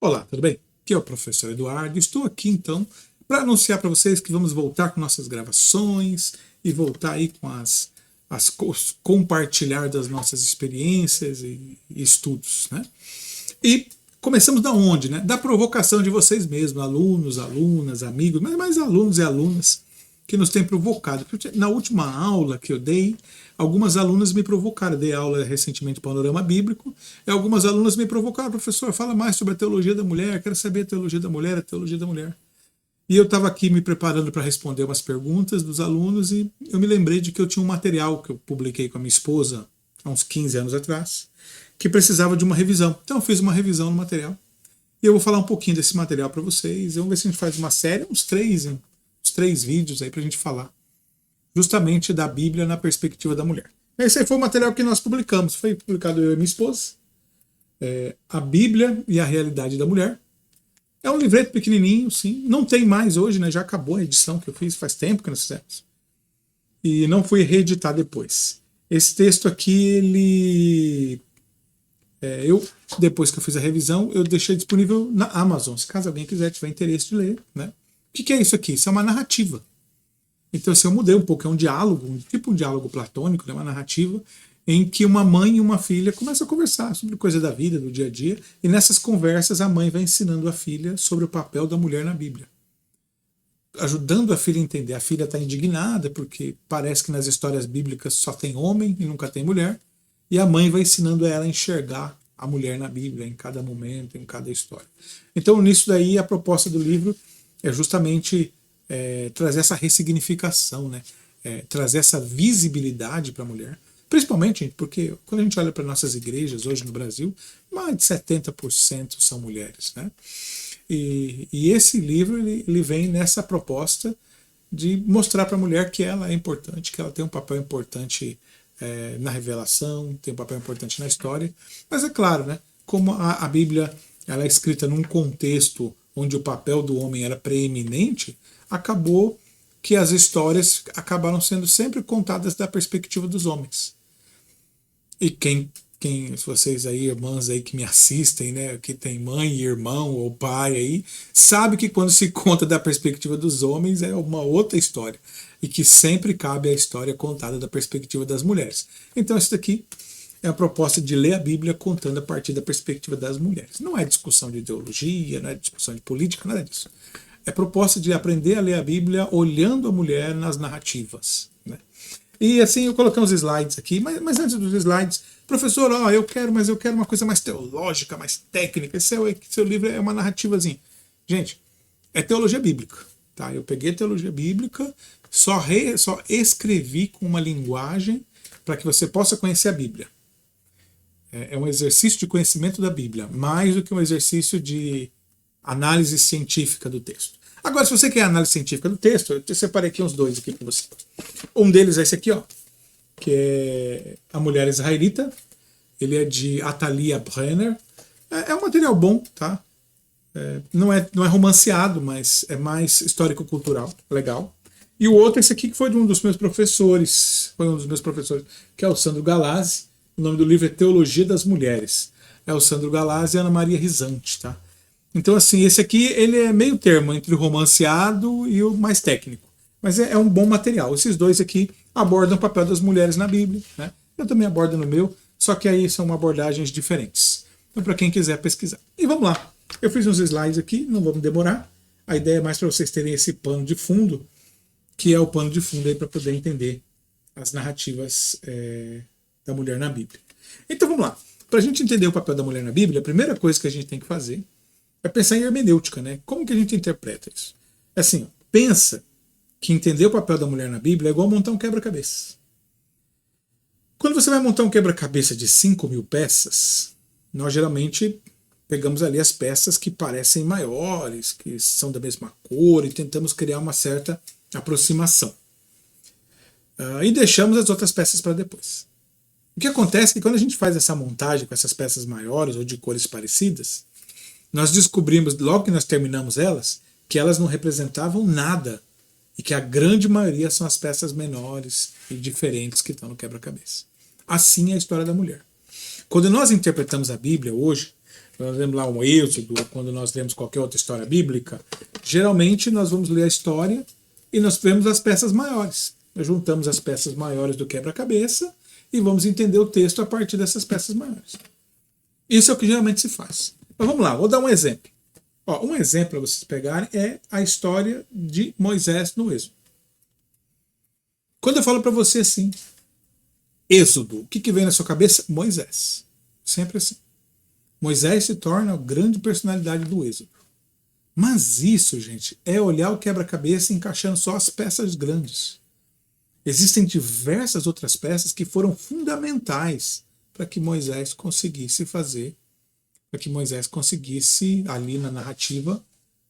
Olá, tudo bem? Aqui é o professor Eduardo. Estou aqui então para anunciar para vocês que vamos voltar com nossas gravações e voltar aí com compartilhar das nossas experiências e estudos, né? E começamos da onde, né? Da provocação de vocês mesmos, alunos, alunas, amigos, mas mais alunos e alunas que nos têm provocado. Na última aula que eu dei, algumas alunas me provocaram. Eu dei aula recentemente Panorama Bíblico, e algumas alunas me provocaram: professor, fala mais sobre a teologia da mulher, quero saber a teologia da mulher, a teologia da mulher. E eu estava aqui me preparando para responder umas perguntas dos alunos e eu me lembrei de que eu tinha um material que eu publiquei com a minha esposa há uns 15 anos atrás, que precisava de uma revisão. Então eu fiz uma revisão no material. E eu vou falar um pouquinho desse material para vocês. Vamos ver se a gente faz uma série, uns três vídeos aí para a gente falar justamente da Bíblia na perspectiva da mulher. Esse aí foi o material que nós publicamos. Foi publicado eu e minha esposa. A Bíblia e a Realidade da Mulher. É um livreto pequenininho, sim. Não tem mais hoje, né? Já acabou a edição que eu fiz, faz tempo que nós fizemos. E não foi reeditar depois. Esse texto aqui, depois que eu fiz a revisão, eu deixei disponível na Amazon, se caso alguém tiver interesse de ler, né? O que é isso aqui? Isso é uma narrativa. Então, assim, eu mudei um pouco, é um diálogo, tipo um diálogo platônico, né? Uma narrativa, em que uma mãe e uma filha começam a conversar sobre coisa da vida, do dia a dia, e nessas conversas a mãe vai ensinando a filha sobre o papel da mulher na Bíblia, ajudando a filha a entender. A filha está indignada porque parece que nas histórias bíblicas só tem homem e nunca tem mulher, e a mãe vai ensinando ela a enxergar a mulher na Bíblia, em cada momento, em cada história. Então, nisso daí, a proposta do livro é justamente trazer essa ressignificação, né? Trazer essa visibilidade para a mulher. Principalmente porque quando a gente olha para nossas igrejas hoje no Brasil, mais de 70% são mulheres, né? E esse livro ele vem nessa proposta de mostrar para a mulher que ela é importante, que ela tem um papel importante na revelação, tem um papel importante na história. Mas é claro, né? Como a Bíblia ela é escrita num contexto onde o papel do homem era preeminente, acabou que as histórias acabaram sendo sempre contadas da perspectiva dos homens. E quem vocês aí, irmãs aí que me assistem, né, que tem mãe, irmão ou pai aí, sabe que quando se conta da perspectiva dos homens é uma outra história. E que sempre cabe a história contada da perspectiva das mulheres. Então isso daqui é a proposta de ler a Bíblia contando a partir da perspectiva das mulheres. Não é discussão de ideologia, não é discussão de política, nada disso. É proposta de aprender a ler a Bíblia olhando a mulher nas narrativas, né? E assim, eu coloquei uns slides aqui, mas antes dos slides, professor, eu quero uma coisa mais teológica, mais técnica. Seu livro é uma narrativazinha. Gente, é teologia bíblica, tá? Eu peguei a teologia bíblica, só escrevi com uma linguagem para que você possa conhecer a Bíblia. É um exercício de conhecimento da Bíblia, mais do que um exercício de análise científica do texto. Agora, se você quer análise científica do texto, eu separei aqui uns dois aqui para você. Um deles é esse aqui, que é A Mulher Israelita. Ele é de Atalia Brenner. É um material bom, tá? Não é romanceado, mas é mais histórico-cultural, legal. E o outro, esse aqui, que foi de um dos meus professores, que é o Sandro Galazzi. O nome do livro é Teologia das Mulheres. É o Sandro Galazzi e a Ana Maria Risante, tá? Então, assim, esse aqui ele é meio termo entre o romanceado e o mais técnico. Mas é um bom material. Esses dois aqui abordam o papel das mulheres na Bíblia, né? Eu também abordo no meu, só que aí são abordagens diferentes. Então, para quem quiser pesquisar. E vamos lá. Eu fiz uns slides aqui, não vamos demorar. A ideia é mais para vocês terem esse pano de fundo, que é o pano de fundo aí para poder entender as narrativas da mulher na Bíblia. Então, vamos lá. Para a gente entender o papel da mulher na Bíblia, a primeira coisa que a gente tem que fazer é pensar em hermenêutica, né? Como que a gente interpreta isso? É assim, pensa que entender o papel da mulher na Bíblia é igual montar um quebra-cabeça. Quando você vai montar um quebra-cabeça de 5.000 peças, nós geralmente pegamos ali as peças que parecem maiores, que são da mesma cor, e tentamos criar uma certa aproximação. E deixamos as outras peças para depois. O que acontece é que quando a gente faz essa montagem com essas peças maiores ou de cores parecidas, nós descobrimos, logo que nós terminamos elas, que elas não representavam nada e que a grande maioria são as peças menores e diferentes que estão no quebra-cabeça. Assim é a história da mulher. Quando nós interpretamos a Bíblia hoje, nós lemos lá um Êxodo, quando nós lemos qualquer outra história bíblica, geralmente nós vamos ler a história e nós vemos as peças maiores. Nós juntamos as peças maiores do quebra-cabeça e vamos entender o texto a partir dessas peças maiores. Isso é o que geralmente se faz. Mas vamos lá, vou dar um exemplo. Ó, um exemplo para vocês pegarem é a história de Moisés no Êxodo. Quando eu falo para você assim, Êxodo, o que vem na sua cabeça? Moisés. Sempre assim. Moisés se torna a grande personalidade do Êxodo. Mas isso, gente, é olhar o quebra-cabeça encaixando só as peças grandes. Existem diversas outras peças que foram fundamentais para que Moisés conseguisse fazer, para que Moisés conseguisse, ali na narrativa,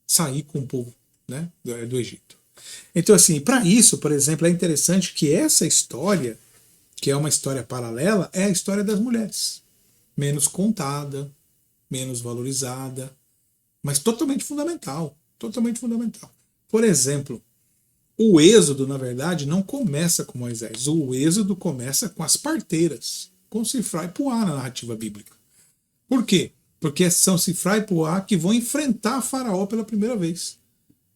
sair com o povo, né, do Egito. Então, assim, para isso, por exemplo, é interessante que essa história, que é uma história paralela, é a história das mulheres. Menos contada, menos valorizada, mas totalmente fundamental. Totalmente fundamental. Por exemplo, o Êxodo, na verdade, não começa com Moisés. O Êxodo começa com as parteiras, com Sifrá e Puá na narrativa bíblica. Por quê? Porque são Sifrá e Puá que vão enfrentar Faraó pela primeira vez.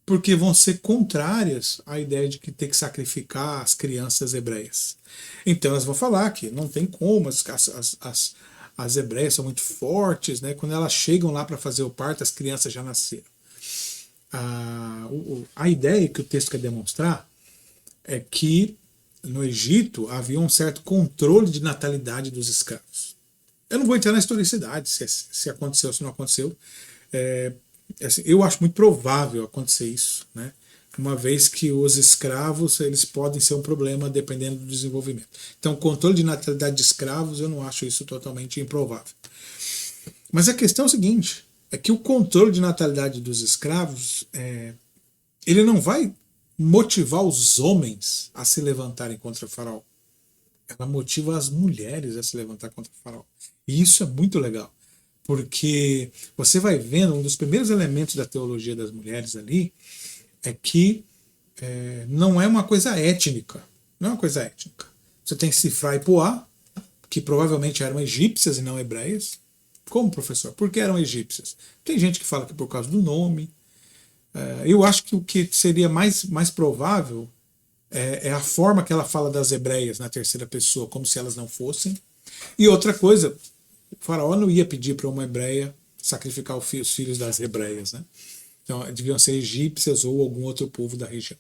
Porque vão ser contrárias à ideia de que tem que sacrificar as crianças hebreias. Então elas vão falar que não tem como, as hebreias são muito fortes, né? Quando elas chegam lá para fazer o parto, as crianças já nasceram. A ideia que o texto quer demonstrar é que no Egito havia um certo controle de natalidade dos escravos. Eu não vou entrar na historicidade, se aconteceu ou se não aconteceu. Assim, eu acho muito provável acontecer isso, né? Uma vez que os escravos eles podem ser um problema dependendo do desenvolvimento. Então, controle de natalidade de escravos, eu não acho isso totalmente improvável. Mas a questão é a seguinte, é que o controle de natalidade dos escravos, ele não vai motivar os homens a se levantarem contra o faraó. Ela motiva as mulheres a se levantar contra o faraó. E isso é muito legal, porque você vai vendo, um dos primeiros elementos da teologia das mulheres ali, é que não é uma coisa étnica. Não é uma coisa étnica. Você tem Sifrá e Puá, que provavelmente eram egípcias e não hebreias. Como, professor? Por que eram egípcias? Tem gente que fala que por causa do nome. Eu acho que o que seria mais provável é a forma que ela fala das hebreias na terceira pessoa, como se elas não fossem. E outra coisa, o faraó não ia pedir para uma hebreia sacrificar os filhos das hebreias, né? Então, deviam ser egípcias ou algum outro povo da região.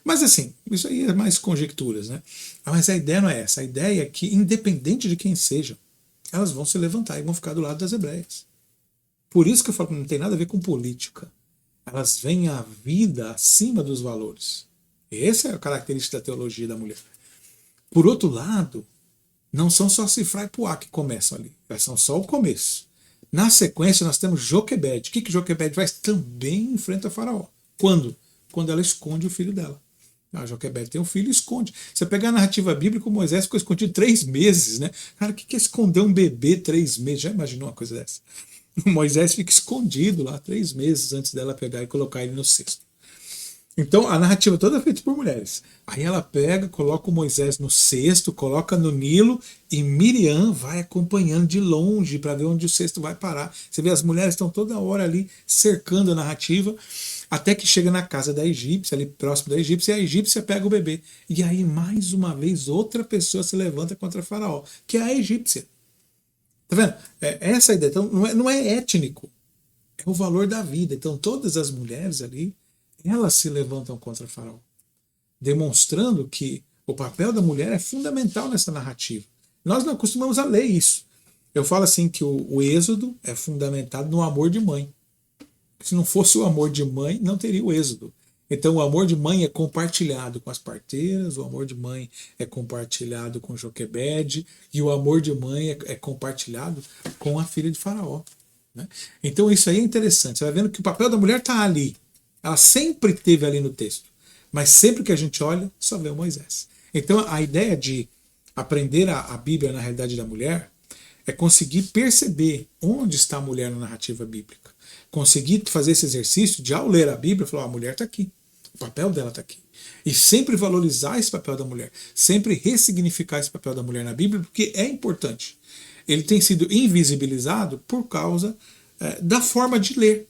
Mas assim, isso aí é mais conjecturas, né? Mas a ideia não é essa. A ideia é que, independente de quem seja, elas vão se levantar e vão ficar do lado das hebreias. Por isso que eu falo que não tem nada a ver com política. Elas veem a vida acima dos valores. Essa é a característica da teologia da mulher. Por outro lado, não são só Sifrá e Puá que começam ali. Elas são só o começo. Na sequência, nós temos Joquebede. O que Joquebede faz? Também enfrenta Faraó. Quando? Quando ela esconde o filho dela. A Joquebede tem um filho e esconde. Você pegar a narrativa bíblica, o Moisés ficou escondido 3 meses, né? Cara, o que é esconder um bebê 3 meses? Já imaginou uma coisa dessa? O Moisés fica escondido lá 3 meses antes dela pegar e colocar ele no cesto. Então a narrativa toda é feita por mulheres. Aí ela pega, coloca o Moisés no cesto, coloca no Nilo e Miriam vai acompanhando de longe para ver onde o cesto vai parar. Você vê, as mulheres estão toda hora ali cercando a narrativa, até que chega na casa da egípcia, ali próximo da egípcia, e a egípcia pega o bebê. E aí, mais uma vez, outra pessoa se levanta contra Faraó, que é a egípcia. Tá vendo? Essa ideia. Então, não é étnico, é o valor da vida. Então, todas as mulheres ali, elas se levantam contra Faraó, demonstrando que o papel da mulher é fundamental nessa narrativa. Nós não costumamos a ler isso. Eu falo assim que o Êxodo é fundamentado no amor de mãe. Se não fosse o amor de mãe, não teria o Êxodo. Então o amor de mãe é compartilhado com as parteiras, o amor de mãe é compartilhado com Joquebede, e o amor de mãe é compartilhado com a filha de Faraó, né? Então isso aí é interessante. Você vai vendo que o papel da mulher está ali. Ela sempre esteve ali no texto. Mas sempre que a gente olha, só vê o Moisés. Então a ideia de aprender a Bíblia na realidade da mulher é conseguir perceber onde está a mulher na narrativa bíblica. Conseguir fazer esse exercício de, ao ler a Bíblia, falar, a mulher está aqui. O papel dela está aqui. E sempre valorizar esse papel da mulher. Sempre ressignificar esse papel da mulher na Bíblia, porque é importante. ele tem sido invisibilizado por causa da forma de ler.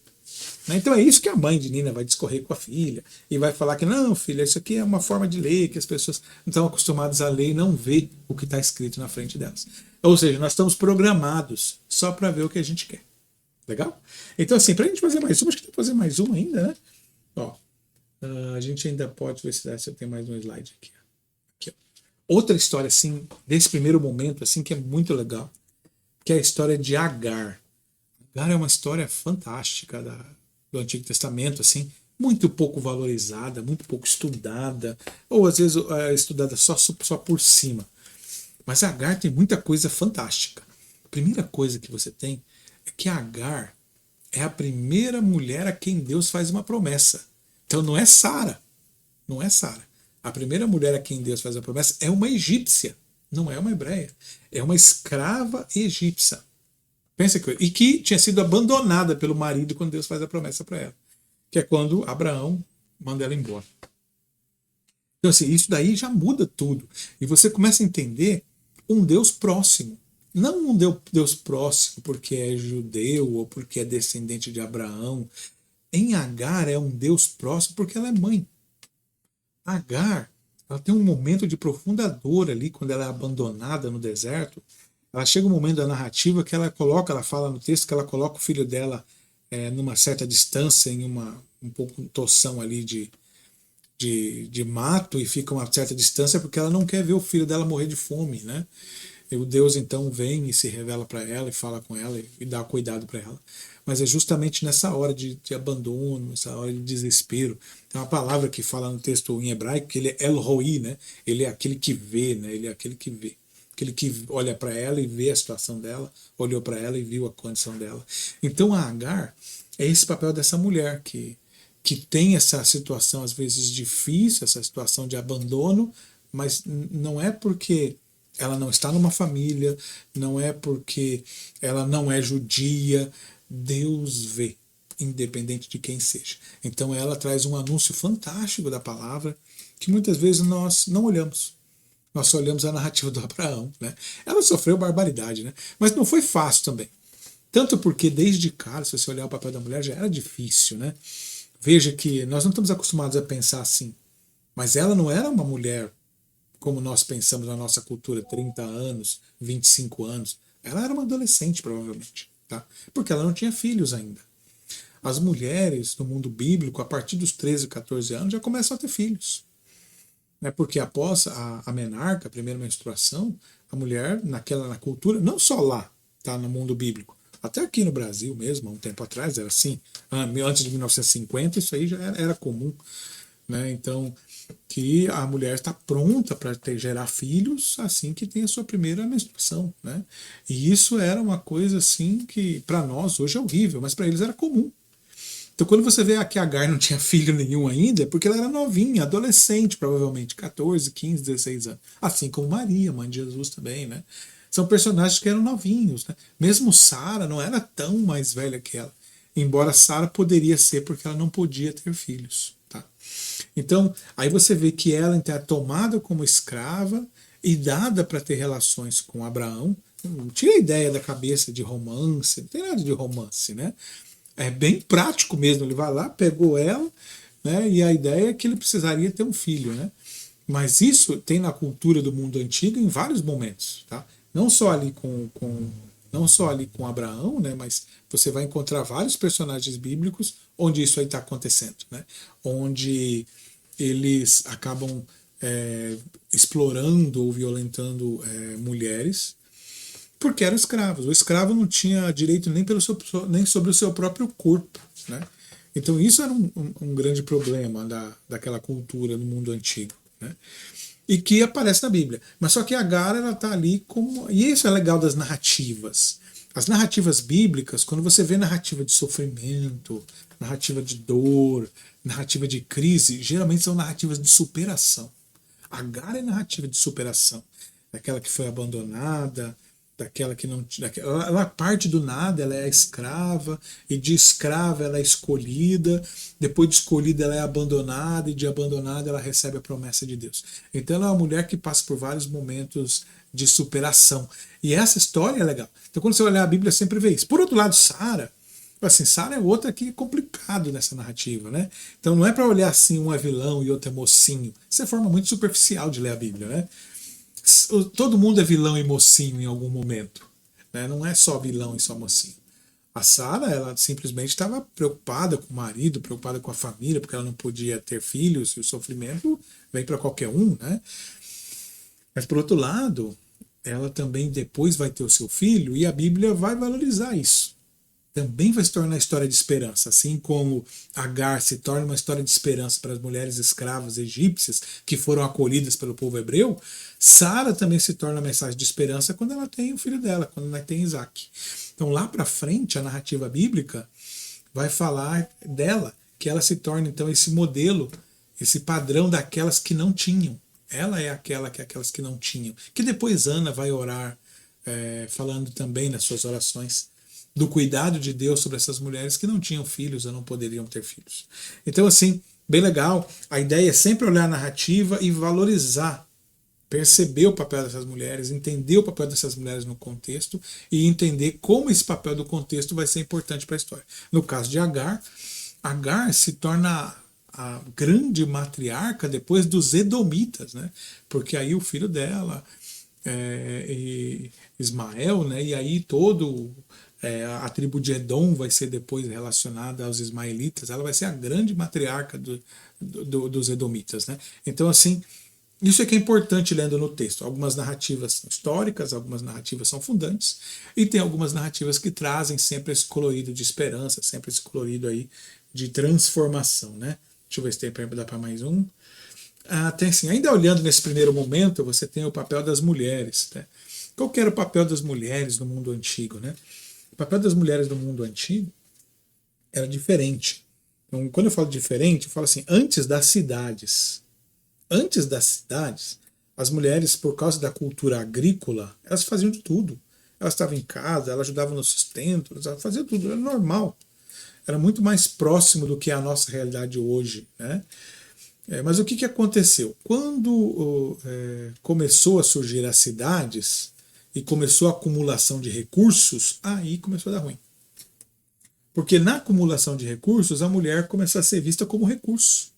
Né? Então é isso que a mãe de Nina vai discorrer com a filha e vai falar que não, filha, isso aqui é uma forma de ler, que as pessoas não estão acostumadas a ler e não ver o que está escrito na frente delas. Ou seja, nós estamos programados só para ver o que a gente quer. Legal? Então assim, para a gente fazer mais uma, acho que tem que fazer mais uma ainda, né? Ó, a gente ainda pode ver se eu tenho mais um slide aqui. Aqui, ó. Outra história assim, desse primeiro momento assim, que é muito legal, que é a história de Agar. Agar é uma história fantástica do Antigo Testamento, assim, muito pouco valorizada, muito pouco estudada, ou às vezes estudada só por cima. Mas Agar tem muita coisa fantástica. A primeira coisa que você tem é que Agar é a primeira mulher a quem Deus faz uma promessa. Então não é Sara, não é Sara. A primeira mulher a quem Deus faz a promessa é uma egípcia, não é uma hebreia, é uma escrava egípcia. Pensa que, e que tinha sido abandonada pelo marido quando Deus faz a promessa para ela, que é quando Abraão manda ela embora. Então assim, isso daí já muda tudo. E você começa a entender um Deus próximo. Não um Deus próximo porque é judeu ou porque é descendente de Abraão. Em Agar é um Deus próximo porque ela é mãe. Agar, ela tem um momento de profunda dor ali quando ela é abandonada no deserto. Ela chega um momento da narrativa que ela fala no texto que ela coloca o filho dela numa certa distância, em um pouco toção ali de mato, e fica uma certa distância porque ela não quer ver o filho dela morrer de fome, né? E o Deus então vem e se revela para ela e fala com ela e dá cuidado para ela. Mas é justamente nessa hora de abandono, nessa hora de desespero. Tem uma palavra que fala no texto em hebraico que ele é El Roi, né? Ele é aquele que vê, né? Ele é aquele que vê. Aquele que olha para ela e vê a situação dela, olhou para ela e viu a condição dela. Então a Agar é esse papel dessa mulher que tem essa situação às vezes difícil, essa situação de abandono, mas não é porque ela não está numa família, não é porque ela não é judia. Deus vê, independente de quem seja. Então ela traz um anúncio fantástico da palavra que muitas vezes nós não olhamos. Nós só olhamos a narrativa do Abraão. Né? Ela sofreu barbaridade, né? Mas não foi fácil também. Tanto porque desde cara, se você olhar o papel da mulher, já era difícil. Né? Veja que nós não estamos acostumados a pensar assim. Mas ela não era uma mulher como nós pensamos na nossa cultura, 30 anos, 25 anos. Ela era uma adolescente, provavelmente. Tá? Porque ela não tinha filhos ainda. As mulheres no mundo bíblico, a partir dos 13, 14 anos, já começam a ter filhos. Né? Porque após a menarca, a primeira menstruação, a mulher, na cultura, não só lá, tá, no mundo bíblico, até aqui no Brasil mesmo, há um tempo atrás, era assim, antes de 1950, isso aí já era comum. Né? Então, que a mulher está pronta para gerar filhos assim que tem a sua primeira menstruação. Né? E isso era uma coisa assim que para nós hoje é horrível, mas para eles era comum. Então quando você vê que a Agar não tinha filho nenhum ainda, é porque ela era novinha, adolescente, provavelmente, 14, 15, 16 anos. Assim como Maria, mãe de Jesus também. Né? São personagens que eram novinhos. Né? Mesmo Sara não era tão mais velha que ela. Embora Sara poderia ser porque ela não podia ter filhos. Tá? Então, aí você vê que ela então, é tomada como escrava e dada para ter relações com Abraão. Não tira a ideia da cabeça de romance, não tem nada de romance, né? É bem prático mesmo. Ele vai lá, pegou ela, né? E a ideia é que ele precisaria ter um filho, né? Mas isso tem na cultura do mundo antigo em vários momentos, tá? Não só ali não só ali com Abraão, né, mas você vai encontrar vários personagens bíblicos onde isso aí está acontecendo, né, onde eles acabam explorando ou violentando mulheres porque eram escravos. O escravo não tinha direito nem sobre o seu próprio corpo. Né? Então isso era um grande problema daquela cultura no mundo antigo. Né? E que aparece na Bíblia. Mas só que Agar, ela está ali como... E isso é legal das narrativas. As narrativas bíblicas, quando você vê narrativa de sofrimento, narrativa de dor, narrativa de crise, geralmente são narrativas de superação. Agar é narrativa de superação. Daquela que foi abandonada, daquela que não... Ela parte do nada, ela é escrava, e de escrava ela é escolhida, depois de escolhida ela é abandonada, e de abandonada ela recebe a promessa de Deus. Então ela é uma mulher que passa por vários momentos de superação. E essa história é legal. Então quando você olhar a Bíblia, sempre vê isso. Por outro lado, Sara, assim, Sara é outra que é complicado nessa narrativa, né? Então não é para olhar assim, um é vilão e outro é mocinho. Isso é forma muito superficial de ler a Bíblia, né? Todo mundo é vilão e mocinho em algum momento, né? Não é só vilão e só mocinho. A Sara, ela simplesmente estava preocupada com o marido, preocupada com a família, porque ela não podia ter filhos, e o sofrimento vem para qualquer um, né? Mas por outro lado, ela também depois vai ter o seu filho e a Bíblia vai valorizar isso. Também vai se tornar história de esperança, assim como Agar se torna uma história de esperança para as mulheres escravas egípcias que foram acolhidas pelo povo hebreu. Sara também se torna mensagem de esperança quando ela tem o filho dela, quando ela tem Isaac. Então lá para frente a narrativa bíblica vai falar dela, que ela se torna então esse modelo, esse padrão daquelas que não tinham. Ela é aquelas que não tinham, que depois Ana vai orar, falando também nas suas orações do cuidado de Deus sobre essas mulheres que não tinham filhos ou não poderiam ter filhos. Então, assim, bem legal. A ideia é sempre olhar a narrativa e valorizar, perceber o papel dessas mulheres, entender o papel dessas mulheres no contexto e entender como esse papel do contexto vai ser importante para a história. No caso de Agar, Agar se torna a grande matriarca depois dos Edomitas, né? Porque aí o filho dela, Ismael, né? E aí todo a tribo de Edom vai ser depois relacionada aos ismaelitas, ela vai ser a grande matriarca dos edomitas, né? Então, assim, isso é que é importante lendo no texto. Algumas narrativas são históricas, algumas narrativas são fundantes, e tem algumas narrativas que trazem sempre esse colorido de esperança, sempre esse colorido aí de transformação, né? Deixa eu ver se tem para dar para mais um. Tem assim, ainda olhando nesse primeiro momento, você tem o papel das mulheres, né? Qual que era o papel das mulheres no mundo antigo, né? O papel das mulheres no mundo antigo era diferente. Então, quando eu falo diferente, eu falo assim, antes das cidades. Antes das cidades, as mulheres, por causa da cultura agrícola, elas faziam de tudo. Elas estavam em casa, elas ajudavam no sustento, elas faziam tudo, era normal. Era muito mais próximo do que é a nossa realidade hoje, né? Mas o que aconteceu? Quando começou a surgir as cidades, e começou a acumulação de recursos, aí começou a dar ruim. Porque na acumulação de recursos, a mulher começou a ser vista como recurso.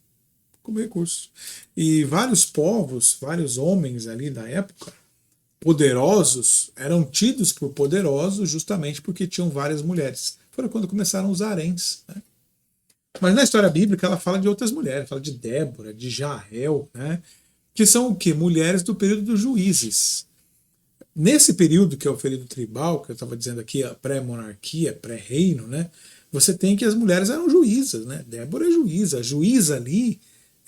Como recurso. E vários povos, vários homens ali da época, poderosos, eram tidos por poderosos justamente porque tinham várias mulheres. Foi quando começaram os haréns, né? Mas na história bíblica ela fala de outras mulheres, fala de Débora, de Jael, né? Que são o quê? Mulheres do período dos juízes. Nesse período, que é o período tribal, que eu estava dizendo aqui, a pré-monarquia, pré-reino, né? Você tem que as mulheres eram juízas, né? Débora é juíza. A juíza ali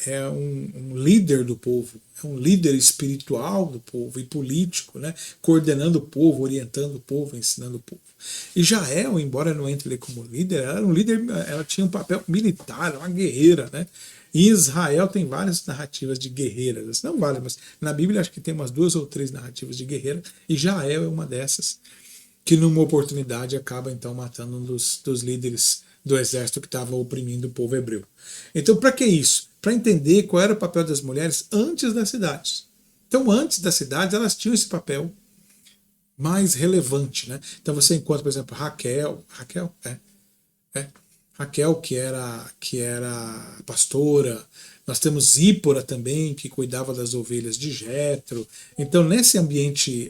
é um líder do povo, é um líder espiritual do povo e político, né? Coordenando o povo, orientando o povo, ensinando o povo. E Jael, embora não entre ali como líder, ela era um líder, ela tinha um papel militar, uma guerreira, né? Em Israel tem várias narrativas de guerreiras, não várias, mas na Bíblia acho que tem umas 2 ou 3 narrativas de guerreira, e Jael é uma dessas, que numa oportunidade acaba então matando um dos líderes do exército que estava oprimindo o povo hebreu. Então, para que isso? Para entender qual era o papel das mulheres antes das cidades. Então, antes das cidades, elas tinham esse papel mais relevante, né? Então você encontra, por exemplo, Raquel, Raquel que era pastora. Nós temos Zípora também, que cuidava das ovelhas de Jétro. Então, nesse ambiente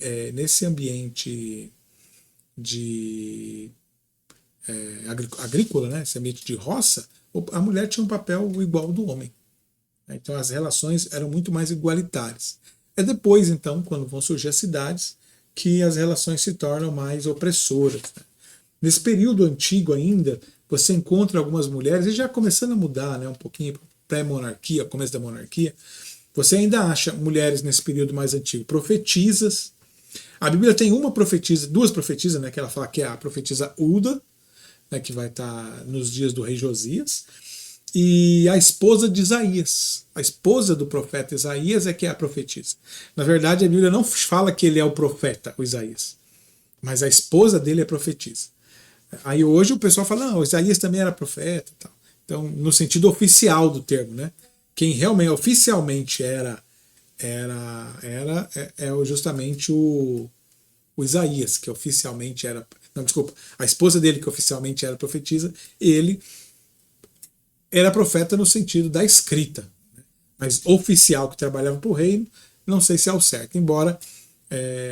de agrícola, né, esse ambiente de roça, a mulher tinha um papel igual ao do homem. Então as relações eram muito mais igualitárias. É depois, então, quando vão surgir as cidades, que as relações se tornam mais opressoras, né? Nesse período antigo ainda, você encontra algumas mulheres, e já começando a mudar, né, um pouquinho, pré-monarquia, começo da monarquia, você ainda acha mulheres nesse período mais antigo, profetisas. A Bíblia tem uma profetisa, 2 profetisas, né, que ela fala que é a profetisa Uda, né, que vai estar nos dias do rei Josias, e a esposa de Isaías. A esposa do profeta Isaías é que é a profetisa. Na verdade, a Bíblia não fala que ele é o profeta, o Isaías, mas a esposa dele é profetisa. Aí hoje o pessoal fala, não, o Isaías também era profeta. Então, no sentido oficial do termo, né? Quem realmente, oficialmente era justamente o Isaías, que oficialmente era. Não, desculpa, a esposa dele, que oficialmente era profetisa, ele era profeta no sentido da escrita, mas oficial que trabalhava para o reino, não sei se é o certo, embora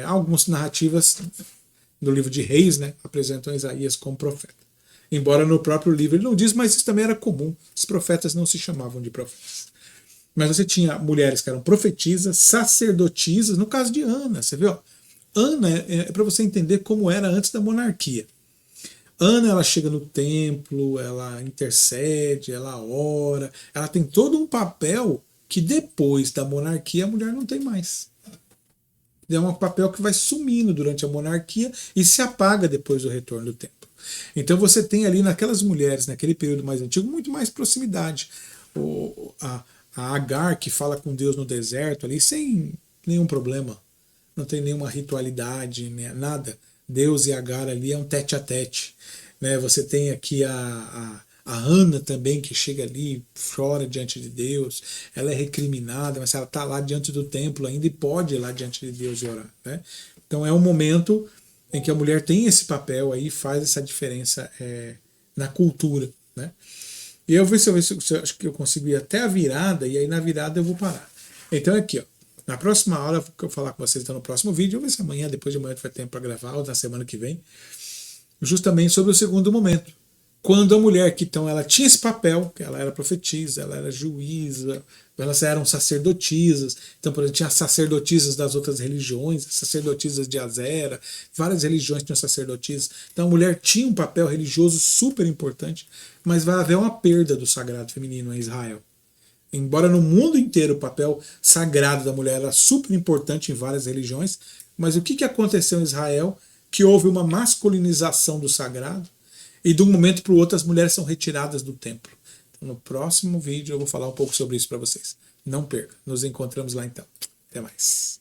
algumas narrativas do livro de Reis, né, apresentam Isaías como profeta. Embora no próprio livro ele não diz, mas isso também era comum, os profetas não se chamavam de profetas. Mas você tinha mulheres que eram profetisas, sacerdotisas, no caso de Ana, você viu? Ana é para você entender como era antes da monarquia. Ana, ela chega no templo, ela intercede, ela ora, ela tem todo um papel que depois da monarquia a mulher não tem mais. É um papel que vai sumindo durante a monarquia e se apaga depois do retorno do templo. Então você tem ali naquelas mulheres, naquele período mais antigo, muito mais proximidade. A Agar, que fala com Deus no deserto ali, sem nenhum problema. Não tem nenhuma ritualidade, nada. Deus e Agar ali é um tete a tete. Né? Você tem aqui a Ana também, que chega ali, chora diante de Deus, ela é recriminada, mas ela está lá diante do templo ainda e pode ir lá diante de Deus e orar. Né? Então é um momento em que a mulher tem esse papel aí, faz essa diferença na cultura. Né? E eu vou ver se eu acho que eu consigo ir até a virada, e aí na virada eu vou parar. Então aqui, ó, na próxima aula que eu falar com vocês, então no próximo vídeo, eu vou ver se amanhã, depois de amanhã, vai ter tempo para gravar, ou na semana que vem, justamente sobre o segundo momento. Quando a mulher que então ela tinha esse papel, que ela era profetisa, ela era juíza, elas eram sacerdotisas, então por exemplo tinha sacerdotisas das outras religiões, sacerdotisas de Azera, várias religiões tinham sacerdotisas, então a mulher tinha um papel religioso super importante, mas vai haver uma perda do sagrado feminino em Israel. Embora no mundo inteiro o papel sagrado da mulher era super importante em várias religiões, mas o que aconteceu em Israel? Que houve uma masculinização do sagrado, e de um momento para o outro as mulheres são retiradas do templo. Então, no próximo vídeo eu vou falar um pouco sobre isso para vocês. Não perca. Nos encontramos lá então. Até mais.